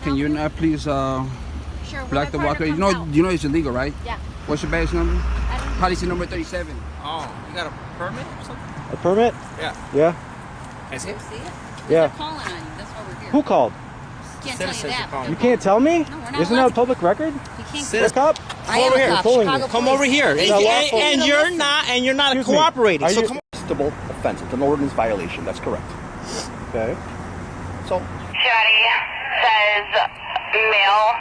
Can you not please Sure. block the walkway? You know it's illegal, right? Yeah. What's your badge number? I don't know. Policy number 37. Oh, you got a permit or something? A permit? Yeah. Yeah. Can I see it? See it? Yeah. They're calling on you. That's why we're here. Who called? Can't tell you Citizens that. are calling. You can't tell me? No, we're not Isn't allowed that a public record? You can't. Citizens. Look up. I am over a here. cop. Pulling Chicago you. Come police. over here. Is that lawful? And you're not Excuse me. cooperating. Are So you- come on. Constable offense. It's an ordinance violation. That's correct. Okay. So, Shotty says male,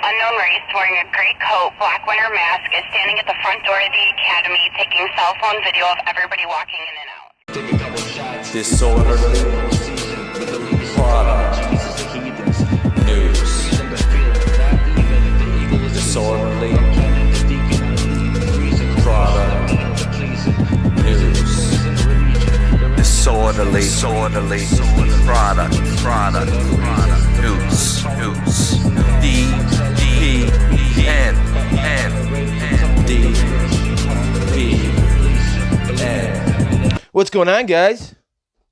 unknown race, wearing a gray coat, black winter mask, is standing at the front door of the academy taking cell phone video of everybody walking in and out. Disorderly product news. Disorderly product news. Disorderly product news. DPN. What's going on, guys?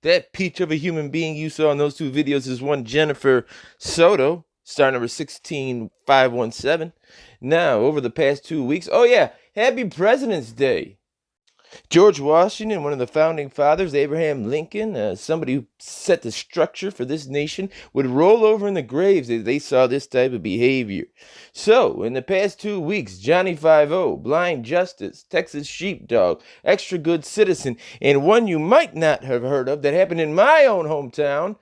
That peach of a human being you saw in those two videos is one Jennifer Soto, star number 16517. Now, over the past 2 weeks, oh yeah, happy President's Day. George Washington, one of the founding fathers, Abraham Lincoln, somebody who set the structure for this nation, would roll over in the graves if they saw this type of behavior. So, in the past 2 weeks, Johnny 5-0, Blind Justice, Texas Sheepdog, Extra Good Citizen, and one you might not have heard of that happened in my own hometown,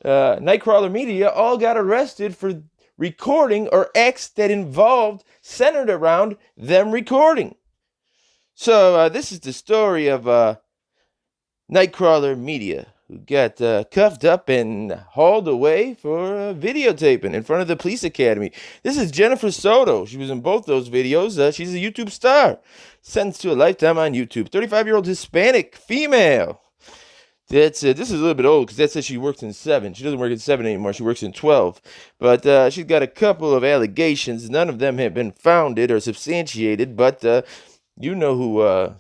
Nightcrawler Media, all got arrested for recording or acts that centered around them recording. So this is the story of Nightcrawler Media, who got cuffed up and hauled away for videotaping in front of the police academy. This is Jennifer Soto. She was in both those videos. She's a YouTube star. Sentenced to a lifetime on YouTube. 35-year-old Hispanic female. This is a little bit old because that says she works in 7. She doesn't work in 7 anymore. She works in 12. But she's got a couple of allegations. None of them have been founded or substantiated, but you know who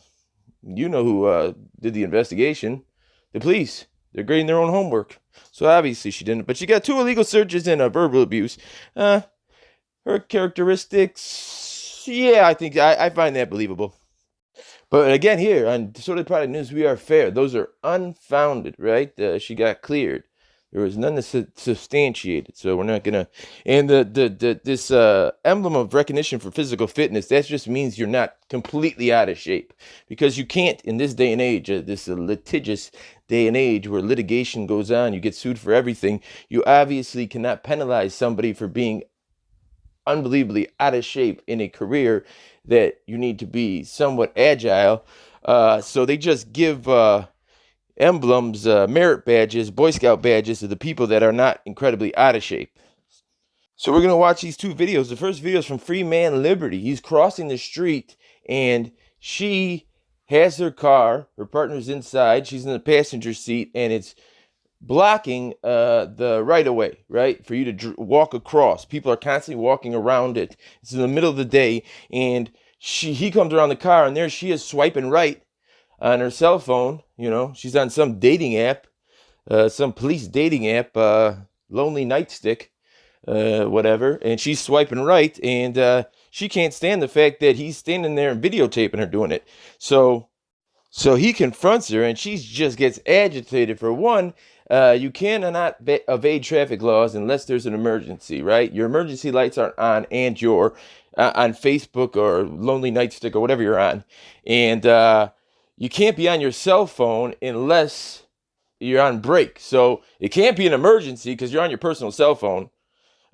did the investigation. The police. They're grading their own homework. So obviously she didn't. But she got 2 illegal searches and verbal abuse. Her characteristics, yeah, I think I find that believable. But again, here on Disorderly Product News, we are fair. Those are unfounded, right? She got cleared. There was none substantiated, so we're not gonna. And this emblem of recognition for physical fitness, that just means you're not completely out of shape, because you can't in this day and age, this litigious day and age where litigation goes on, you get sued for everything. You obviously cannot penalize somebody for being unbelievably out of shape in a career that you need to be somewhat agile. So they just give emblems, merit badges, Boy Scout badges to the people that are not incredibly out of shape. So we're going to watch these 2 videos. The first video is from FREEMAN Liberty. He's crossing the street and she has her car. Her partner's inside. She's in the passenger seat and it's blocking the right of way, right? For you to walk across. People are constantly walking around it. It's in the middle of the day and he comes around the car and there she is swiping right on her cell phone. You know, she's on some dating app, some police dating app, Lonely Nightstick, whatever. And she's swiping right, and she can't stand the fact that he's standing there and videotaping her doing it. So he confronts her, and she just gets agitated. For one, you cannot evade traffic laws unless there's an emergency, right? Your emergency lights aren't on, and you're on Facebook or Lonely Nightstick or whatever you're on, and you can't be on your cell phone unless you're on break. So it can't be an emergency because you're on your personal cell phone.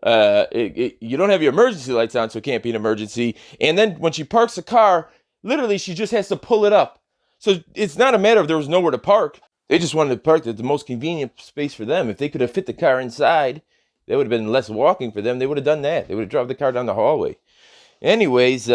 You don't have your emergency lights on, so it can't be an emergency. And then when she parks the car, literally she just has to pull it up. So it's not a matter of there was nowhere to park. They just wanted to park at the most convenient space for them. If they could have fit the car inside, that would have been less walking for them. They would have done that. They would have driven the car down the hallway. Anyways,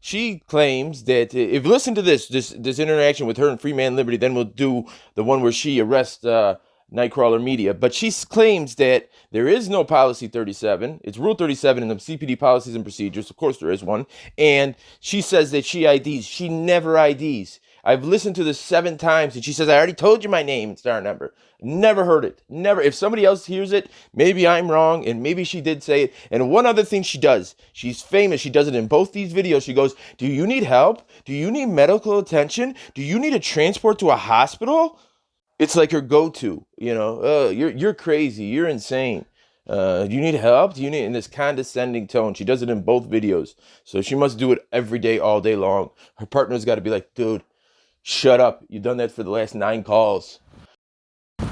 she claims that if you listen to this interaction with her and FREEMAN Liberty, then we'll do the one where she arrests Nightcrawler Media. But she claims that there is no policy 37. It's Rule 37 in the CPD policies and procedures. Of course, there is one. And she says that she IDs. She never IDs. I've listened to this 7 times, and she says, I already told you my name and star number. Never heard it. Never. If somebody else hears it, maybe I'm wrong, and maybe she did say it. And one other thing she does, she's famous. She does it in both these videos. She goes, do you need help? Do you need medical attention? Do you need a transport to a hospital? It's like her go-to, you know. You're crazy. You're insane. Do you need help? Do you need, in this condescending tone? She does it in both videos. So she must do it every day, all day long. Her partner's got to be like, dude, shut up. You've done that for the last 9 calls. So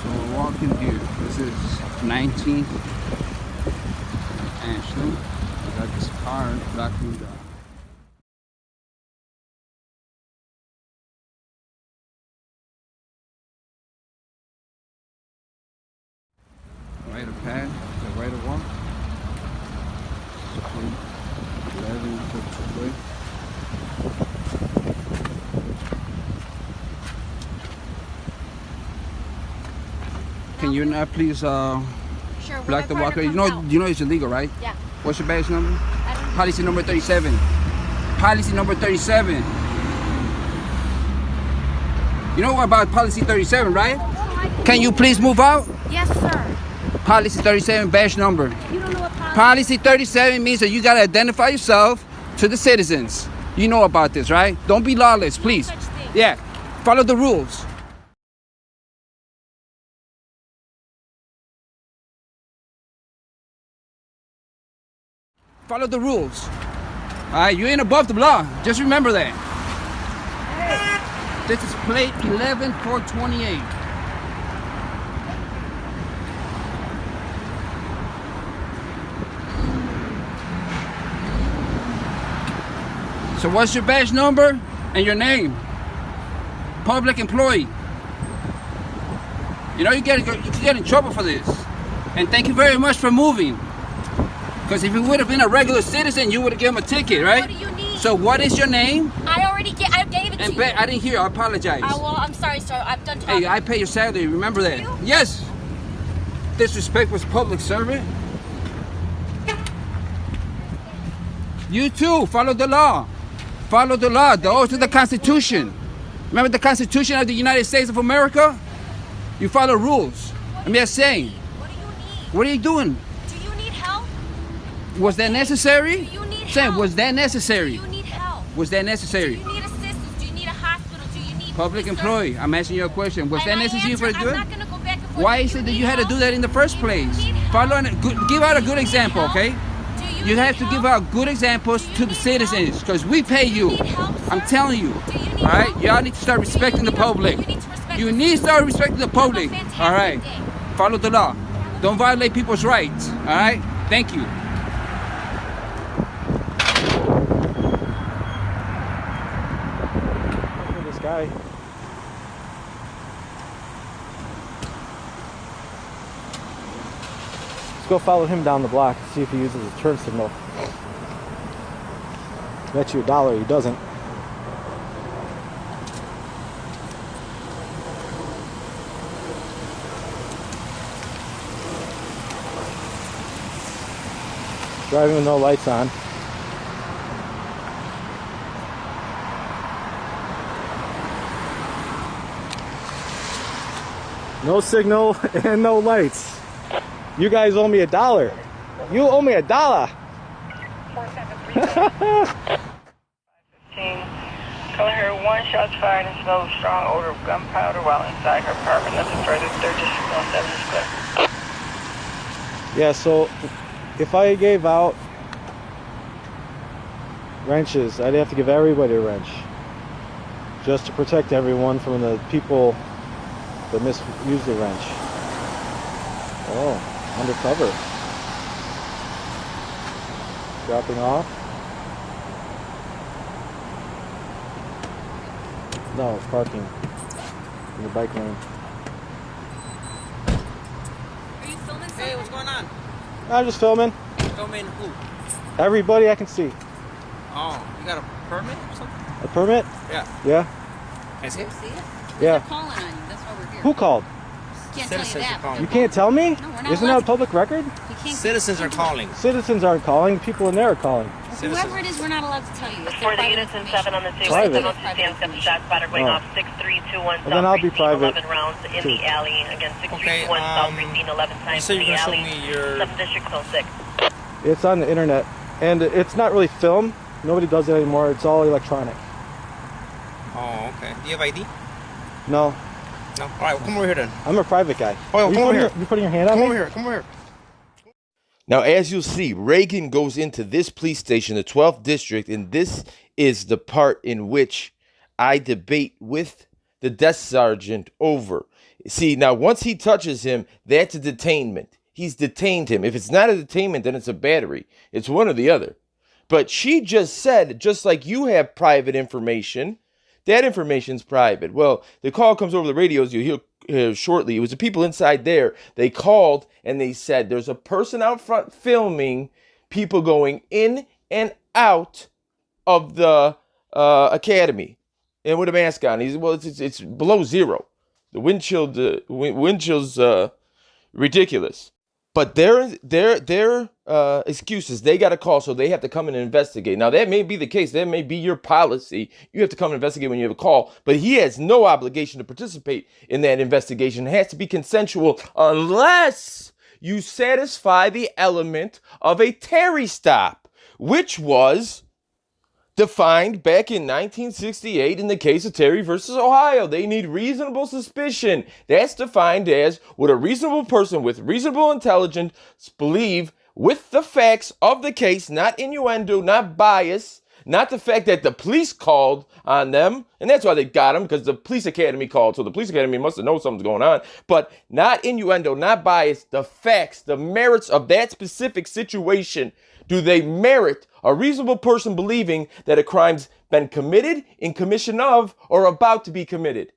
we're walking here. This is 19th Ashland. I got this car, black window. Right of pad, the right of walk. 11 foot away. Can you not please Sure. block the walkway? You know it's illegal, right? Yeah. What's your badge number? I don't know. Policy number 37. Policy number 37. You know about policy 37, right? Can you please move out? Yes, sir. Policy 37 badge number. You don't know what Policy 37 means that you gotta identify yourself to the citizens. You know about this, right? Don't be lawless, please. such thing. Yeah, follow the rules. Follow the rules. All right, you ain't above the law. Just remember that. This is plate 11428. So what's your badge number and your name? Public employee. You know you can get in trouble for this. And thank you very much for moving. Because if you would have been a regular citizen, you would have given him a ticket, right? What do you need? So what is your name? I gave it to you. I didn't hear. I apologize. Well, I'm sorry, sir. I've done talking. Hey, I pay your salary. Remember that? You? Yes. Disrespect was public servant. You too. Follow the law. Follow the law. The oath to the Constitution. Remember the Constitution of the United States of America? You follow rules. I'm just saying. What do you need? What are you doing? Do you need help? Was that necessary? Do you need Sam, help? was that Do necessary? you need help? Was that Do necessary? you need assistance? Do you need a hospital? Do you need Public police employee. service? I'm asking you a question. Was And that I necessary for you to do I'm it? not gonna go back and forth. Why Do is it that need you had to help? do that in the first Do you place? need help? Follow and give out a Do good you need example, help? okay? Do You need have to help? give out good examples Do you to the need citizens help? because we pay Do you you. need help, sir? I'm telling you. Do you need All right? help? Y'all need to start respecting the need help? public. You need to respect You the need to start respecting the public. Have a fantastic All right? day. Follow the law. Don't violate people's rights. All right? Thank you. This guy. Let's go follow him down the block and see if he uses a turn signal. Bet you $1 he doesn't. Driving with no lights on. No signal and no lights. You guys owe me $1. You owe me $1. 473. Calling her 1 shots fired and smelled a strong odor of gunpowder while inside her apartment. Nothing further. 3617 is clear. Yeah, so if I gave out wrenches, I'd have to give everybody a wrench. Just to protect everyone from the people that misuse the wrench. Oh, undercover. Dropping off. No, it's parking in the bike lane. Are you filming something? Hey, what's going on? I'm just filming. Filming who? Everybody I can see. Oh, you got a permit or something? A permit? Yeah. Yeah. I see. See it? Yeah. They're calling on you. That's why we're here. Who called? Can't tell you Citizens that. are calling. You can't tell me? No, we're not Isn't allowed that a to. public record? You can't. Citizens are calling. Citizens aren't calling. People in there are calling. Whoever it is, we're not allowed to tell you. It's For the private units in information. 7 on the Private. freeway, the CCM's got the shot spotter going Oh. off 6321 Well, then I'll be South private, 11 rounds in the alley. Again, 6321 Okay, South 11 you times said in you're the gonna show alley. me your. 7 District Zone 6. It's on the internet, and it's not really film. Nobody does it anymore. It's all electronic. Oh, okay. Do you have ID? No, No. All right, well, come over here then. I'm a private guy. Oh, you come over putting here. You putting your hand on Come me? over here. Come over here. Now, as you'll see, Regan goes into this police station, the 12th district, and this is the part in which I debate with the desk sergeant over. See, now once he touches him, that's a detainment. He's detained him. If it's not a detainment, then it's a battery. It's one or the other. But she just said, just like you have private information, that information's private. Well, the call comes over the radios. You'll hear shortly. It was the people inside there. They called and they said there's a person out front filming people going in and out of the academy and with a mask on. He's well, it's below zero. The wind chill's ridiculous. But their excuses, they got a call, so they have to come in and investigate. Now, that may be the case. That may be your policy. You have to come and investigate when you have a call. But he has no obligation to participate in that investigation. It has to be consensual unless you satisfy the element of a Terry stop, which was defined back in 1968 in the case of Terry versus Ohio. They need reasonable suspicion. That's defined as what a reasonable person with reasonable intelligence believe with the facts of the case, not innuendo, not bias, not the fact that the police called on them. And that's why they got him, because the police academy called. So the police academy must have known something's going on. But not innuendo, not bias, the facts, the merits of that specific situation. Do they merit a reasonable person believing that a crime's been committed, in commission of, or about to be committed?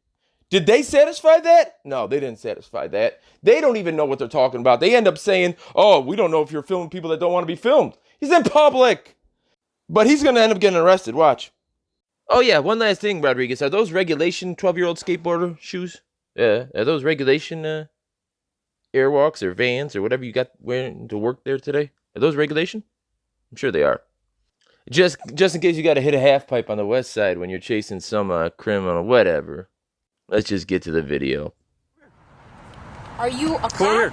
Did they satisfy that? No, they didn't satisfy that. They don't even know what they're talking about. They end up saying, oh, we don't know if you're filming people that don't want to be filmed. He's in public. But he's going to end up getting arrested. Watch. Oh, yeah, one last thing, Rodriguez. Are those regulation 12-year-old skateboarder shoes? Yeah, are those regulation Airwalks or Vans or whatever you got wearing to work there today? Are those regulation? I'm sure they are. Just in case you got to hit a half pipe on the west side when you're chasing some criminal, whatever. Let's just get to the video. Are you a Come over cop? here.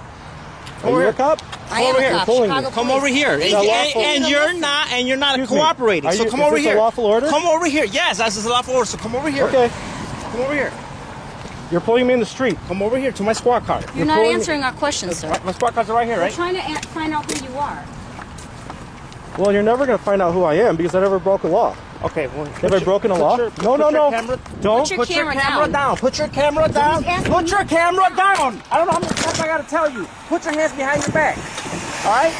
Are you a cop? I am over a here. cop. Pulling Chicago you. Come police. over here. Is that lawful? And you're not Excuse me. cooperating. Are So you- come is over this a here. lawful order? Come over here. Yes, this is a lawful order. So come over here. Okay. Come over here. You're pulling me in the street. Come over here to my squad car. You're not pulling- answering our questions, sir. My squad cars are right here, We're right? trying to find out who you are. Well, you're never going to find out who I am because I never broke a law. Okay. Well, Have I broken a law? No. Don't. Put your camera down. Put your camera down. asking Put you- your camera down. I don't know how many times I gotta tell you. Put your hands behind your back. All right?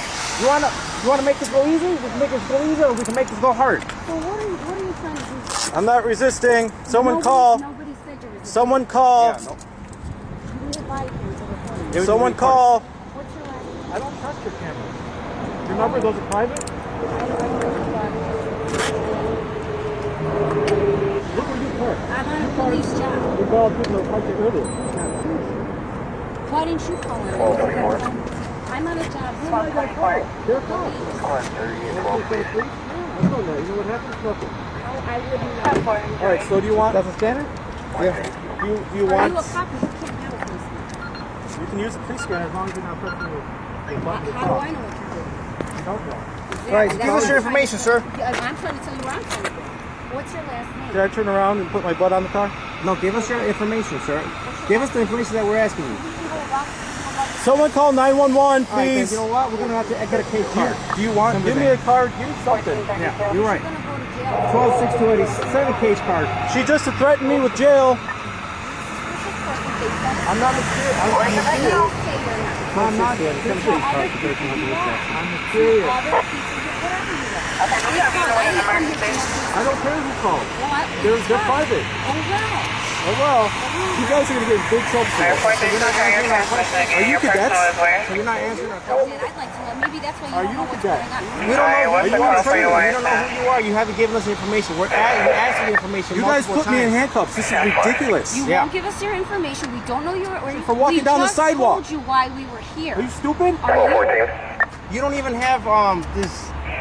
You wanna make this go easy? We can make this go easy, or we can make this go hard. So what are you trying to do? I'm not resisting. Someone Nobody- call. Nobody said you were. Someone call. Yeah, no. You need a light here to record. It was Someone recorded. call. What's your last name? I don't trust your camera. Remember, those are private? Look where you parked. I'm on a police job. You called people that parked there earlier. Why didn't you call it? I'm on a job. Who am I going to call? They're called. I don't know. You know what happens? Nothing. I wouldn't know. All right, so do you want... That's a standard? Yeah. Do you Are you want... a cop? You can't have a police. You can use the pre-scanner as long as you're not pressing the button to How do call. I know what you're doing? You don't know. All right, give us your information, sir. I'm trying to tell you what I'm trying to do. What's your last name? Did I turn around and put my butt on the car? No, give us your information, sir. Give us the information that we're asking you. Someone call 911, All right, then, please. you know what? We're gonna have to get a case card. Do you want... Give me a card. Give me something. Yeah, you're right. You're going to go to jail. 12-6-280. Send a case card. She just threatened me with jail. I'm not mysterious. I'm mysterious. I'm not. I'm serious. I don't care who called. They're private. Oh, Oh, well. You guys are going to get in big trouble for this. Are you cadets? So you're not answering our questions? I'd like to know. Maybe that's why you Are don't you know a what's cadet? going on. We don't know. Are you on training? We don't know who you are. You haven't given us the information. We're asking the information. You guys multiple put me in times. handcuffs. This is ridiculous. You Yeah. won't give us your information. We don't know your. For walking down the sidewalk. We just told you why we were here. Are you stupid? Are you? You don't even have this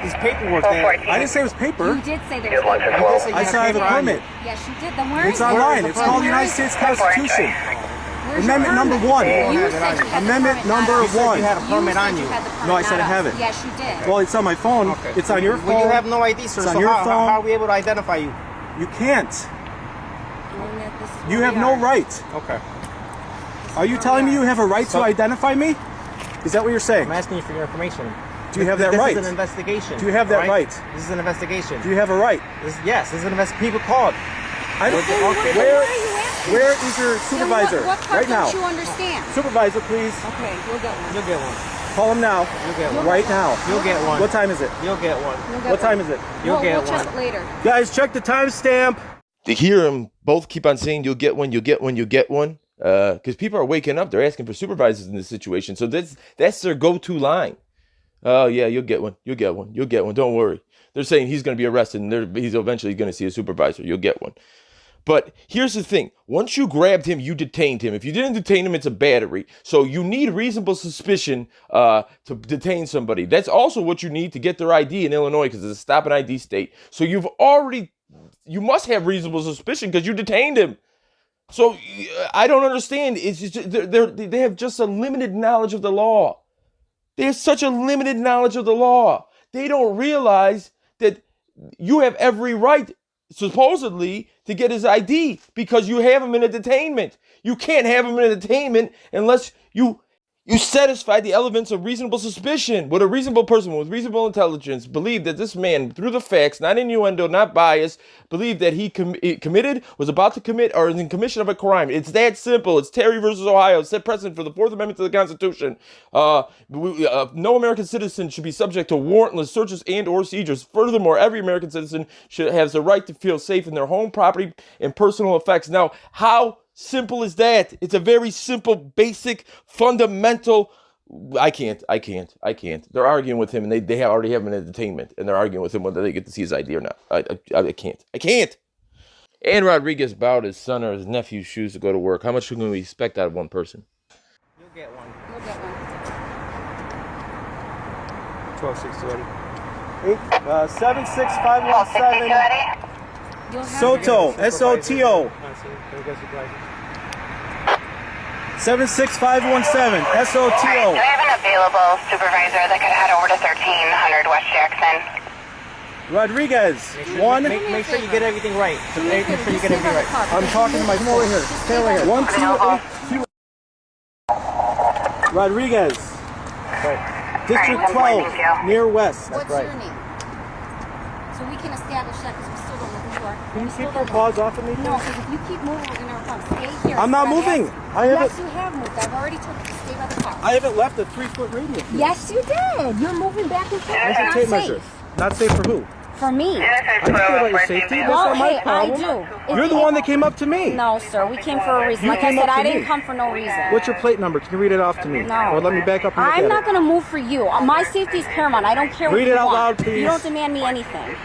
There's paperwork there. I didn't say it was paper. You did say there was paper. I said I have a permit. Yes, you did. Then where is It's it? online. It's called the United States Constitution. Amendment number 1. You said you had Amendment the permit, number not us. 1. You had a permit on you. No, I said I have it. Yes, you did. Well, it's on my phone. It's on your phone. Well, you have no ID, sir. It's on So your how phone. are we able to identify you? You can't. You have no right. Okay. Are you telling me you have a right to identify me? Is that what you're saying? I'm asking you for your information. Do you have that right? This is an investigation. Do you have that right? This is an investigation. Do you have a right? Yes, this is an investigation. People called. Where is your supervisor? What part right now. don't you understand? Supervisor, please. Okay, you'll get one. You'll get one. Call him now. You'll get one. Right now. You'll get one. What time is it? You'll get one. What time is it? You'll get we'll one. check it later. Guys, check the timestamp. To hear them both keep on saying you'll get one, you'll get one, you'll get one, because people are waking up. They're asking for supervisors in this situation. So that's their go-to line. Oh, yeah, you'll get one. You'll get one. You'll get one. Don't worry. They're saying he's going to be arrested and he's eventually going to see a supervisor. You'll get one. But here's the thing. Once you grabbed him, you detained him. If you didn't detain him, it's a battery. So you need reasonable suspicion to detain somebody. That's also what you need to get their ID in Illinois, because it's a stop and ID state. So you must have reasonable suspicion because you detained him. So I don't understand. It's just, they have just a limited knowledge of the law. They have such a limited knowledge of the law. They don't realize that you have every right, supposedly, to get his ID because you have him in a detainment. You can't have him in a detainment unless you satisfy the elements of reasonable suspicion. Would a reasonable person with reasonable intelligence believe that this man, through the facts, not innuendo, not bias, believed that he committed, was about to commit, or is in commission of a crime? It's that simple. It's Terry versus Ohio. Set precedent for the Fourth Amendment to the Constitution. No American citizen should be subject to warrantless searches and or seizures. Furthermore, every American citizen has the right to feel safe in their home, property, and personal effects. Now, how simple is that? It's a very simple, basic, fundamental. I can't. They're arguing with him, and they already have him in a detainment, and they're arguing with him whether they get to see his ID or not. I can't. And Rodriguez bowed his son or his nephew's shoes to go to work. How much can we expect out of one person? You'll get one. You'll get one. 12620. 76517. Soto, S-O-T-O. 76517, S-O-T-O. Do we have an available supervisor that could head over to 1300 West Jackson? Rodriguez, one. Make sure you get everything right. Make sure you get everything right. I'm talking to my phone. Over here. Stay over here. 1282. Rodriguez. Right. District 12, near West. What's your name? So we can establish that because we still don't know who you are. Can you keep your paws off of me? No, because if you keep moving, we're going to come. Stay here. I'm not moving. Yes, you have moved. I've already told you to stay by the car. I haven't left a 3-foot radius. Yes, you did. You're moving back and forth. Where's your Not tape safe. measure? Not safe for who? For me. I don't care about your safety. That's Well, not my hey, I problem. do. You're the one that came up to me. No, sir. We came for a reason. You Like I came said, up to I didn't me. come for no reason. What's your plate number? Can you read it off to me? No. Or let me back up and look I'm at not it. going to move for you. My safety is paramount. I don't care what Read you it out want. loud, please. You don't demand me anything.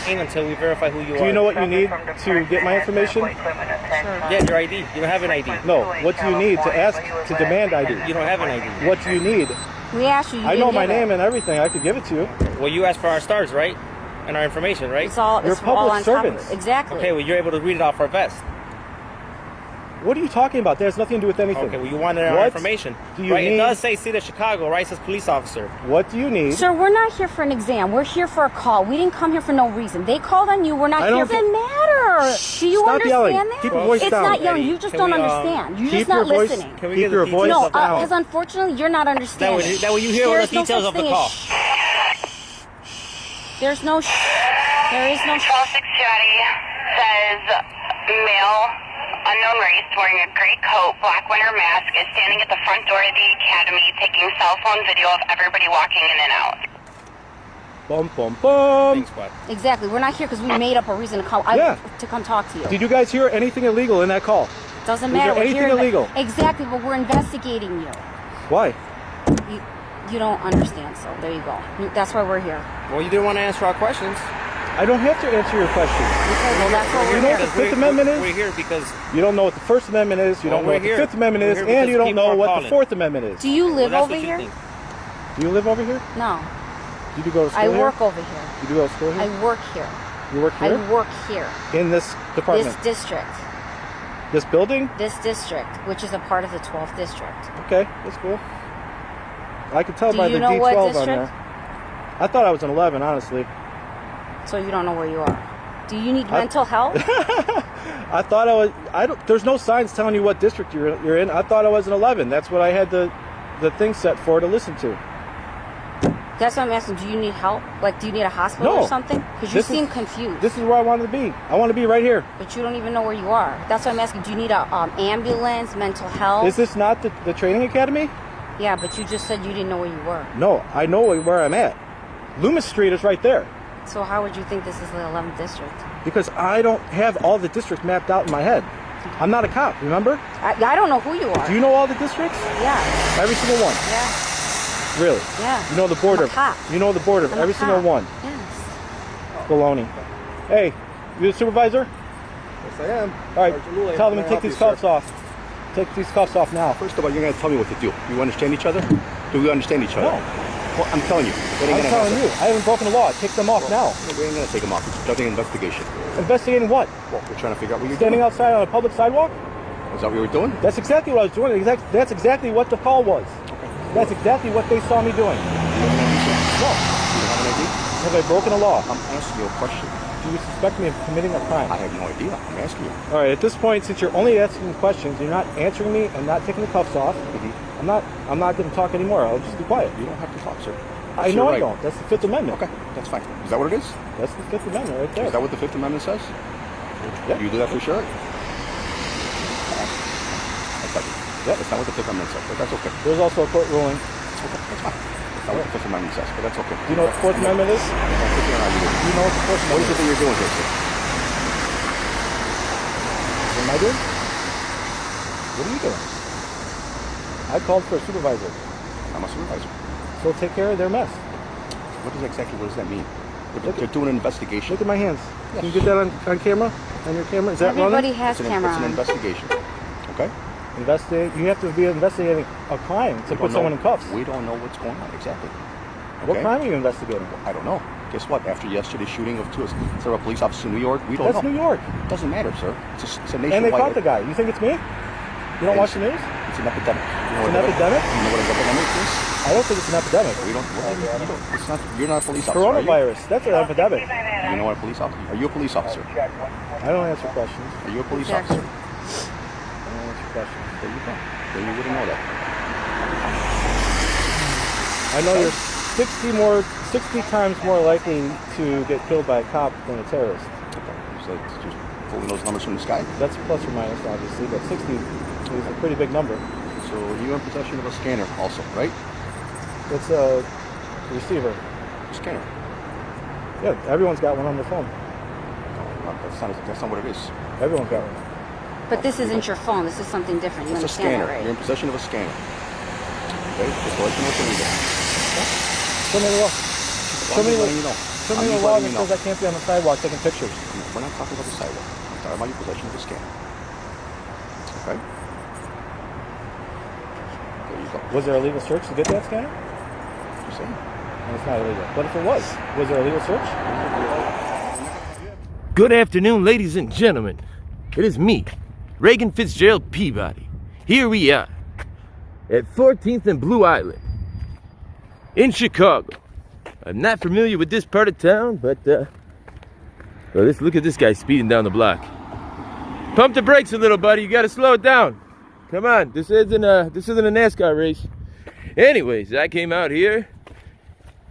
Until we verify who you are. Do you know what you need to get my information? Sure. Yeah, your ID. You don't have an ID. No. What do you need to ask to demand ID? You don't have an ID. What do you need? We asked you. I know my name and everything. I could give it to you. Well, you asked for our stars, right? And our information, right? It's all. You're It's all public on top of servants. it. Exactly. Okay, well, you're able to read it off our vest. What are you talking about? That has nothing to do with anything. Okay, well, you wanted our What information. do you right? need? It does say State of Chicago, right? It says police officer. What do you need? Sir, we're not here for an exam. We're here for a call. We didn't come here for no reason. They called on you. We're not I here. don't It doesn't matter. Do you Stop understand yelling. that? Keep your voice it's down. not yelling. You just Can don't we, understand. You're keep just not your voice- listening. Can we Keep get your the voice details No, of the because unfortunately, you're not understanding. That way you hear all the There's no details such of the thing call. There's no There is no 12620 says male, unknown race, wearing a gray coat, black winter mask, is standing at the front door of the academy taking cell phone video of everybody walking in and out. Bum, bum, bum. Thanks, bud. Exactly. We're not here because we made up a reason to come. To come talk to you. Did you guys hear anything illegal in that call? Doesn't Was matter. there We're anything here illegal? Exactly, but we're investigating you. Why? You don't understand, so there you go. That's why we're here. Well, you didn't want to answer our questions. I don't have to answer your questions. Okay, well, that's what You we're know here. what the Fifth Amendment is? We're here because You don't know what the First Amendment is. You Well, don't know we're what the here. Fifth Amendment We're is, here and because you don't people know are what the calling. Fourth Amendment is. Do you live that's over what you here? think. Do you live over here? No. You do go to school I here? work over here. You do go to school here? I work here. You work here? I work here. In this department? This district. This building? This district, which is a part of the 12th district. Okay, that's cool. I could tell Do by you the know D12 what on district? there. I thought I was an 11, honestly. So you don't know where you are. Do you need mental health? I thought I was. There's no signs telling you what district you're in. I thought I was an 11. That's what I had the thing set for to listen to. That's what I'm asking. Do you need help? Like, do you need a hospital No. or something? Because you This is- seem confused. This is where I wanted to be. I want to be right here. But you don't even know where you are. That's what I'm asking. Do you need a ambulance, mental health? Is this not the training academy? Yeah, but you just said you didn't know where you were. No, I know where I'm at. Loomis Street is right there. So how would you think this is the 11th district? Because I don't have all the districts mapped out in my head. I'm not a cop, remember? I don't know who you are. Do you know all the districts? Yeah. Every single one. Yeah. Really? Yeah. You know the border. I'm a cop. You know the border of I'm a every single cop. one. Yes. Baloney. Hey, you the supervisor? Yes, I am. All right, Sergeant Luley, tell how them can to I take help these you, cuffs sir? off. Take these cuffs off now. First of all, you're going to tell me what to do. You understand each other? Do we understand each other? No. Well, I'm telling you. I'm telling you, I haven't broken the law. Take them off now. We ain't going to take them off. It's starting an investigation. Investigating what? Well, we're trying to figure out what you're Standing doing. outside on a public sidewalk? Is that what you were doing? That's exactly what I was doing. That's exactly what the call was. Okay. That's exactly what they saw me doing. You have an ID, sir? No. You don't have an ID? Have I broken the law? I'm asking you a question. Do you suspect me of committing a crime? I have no idea. I'm asking you. All right, at this point, since you're only asking questions, you're not answering me and not taking the cuffs off, I'm not going to talk anymore. I'll just be quiet. You don't have to talk, sir. I That's know your I right. don't. That's the Fifth Amendment. Okay, that's fine. Is that what it is? That's the Fifth Amendment right there. Is that what the Fifth Amendment says? Yeah. You do that for sure? Yep. That's not what the Fifth Amendment says, but that's okay. There's also a court ruling. Okay, that's fine. That's not what the Fifth Amendment says, but that's okay. Do you know what the Fourth Amendment is? I don't think you're not Do you know what the Fourth What is Amendment it that you're doing here, sir? What am I doing? What are you doing? I called for a supervisor. I'm a supervisor. So take care of their mess. What does that mean? They're doing an investigation. Look at my hands. Can you get that on camera? On your camera? Is that Everybody running? has It's camera an on. investigation. Okay? You have to be investigating a crime to put someone in cuffs. We don't know what's going on exactly. What Okay? crime are you investigating? I don't know. Guess what? After yesterday's shooting of several police officers in New York, we don't That's know. New York. It doesn't matter, sir. It's a nationwide. And they caught the guy. You think it's me? You don't watch the news? It's an epidemic. You know It's what an epidemic? You know what an epidemic is? I don't think it's an epidemic. We don't. It's not. You're not a police officer. Are you? Coronavirus. That's an epidemic. You know what a police officer? Are you a police officer? I don't answer questions. Are you a police Exactly. officer? I don't answer questions. There you go. Then you wouldn't know that. I know you're 60 times more likely to get killed by a cop than a terrorist. Okay. So it's just pulling those numbers from the sky. That's plus or minus, obviously, but 60 is a pretty big number. So you're in possession of a scanner, also, right? It's a receiver. A scanner. Yeah, everyone's got one on their phone. No, that's not what it is. Everyone's got one. But this isn't your phone. This is something different. You It's a understand scanner. that, right? You're in possession of a scanner. Okay? Just to let you know what's illegal. Show me the law. Show me letting you know. Show me I'm the just law letting that you know. says I can't be on the sidewalk taking pictures. We're not talking about the sidewalk. I'm talking about your possession of a scanner. Okay? There you go. Was there a legal search to get that scanner? You're saying? And it's not illegal. But if it was there a legal search? Good afternoon, ladies and gentlemen. It is me, Regan Fitzgerald Peabody. Here we are at 14th and Blue Island in Chicago. I'm not familiar with this part of town, but well, look at this guy speeding down the block. Pump the brakes a little, buddy. You gotta slow it down. Come on, this isn't a NASCAR race. Anyways, I came out here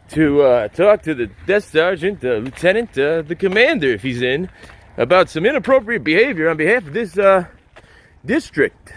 to talk to the desk sergeant, the lieutenant, the commander, if he's in, about some inappropriate behavior on behalf of this district.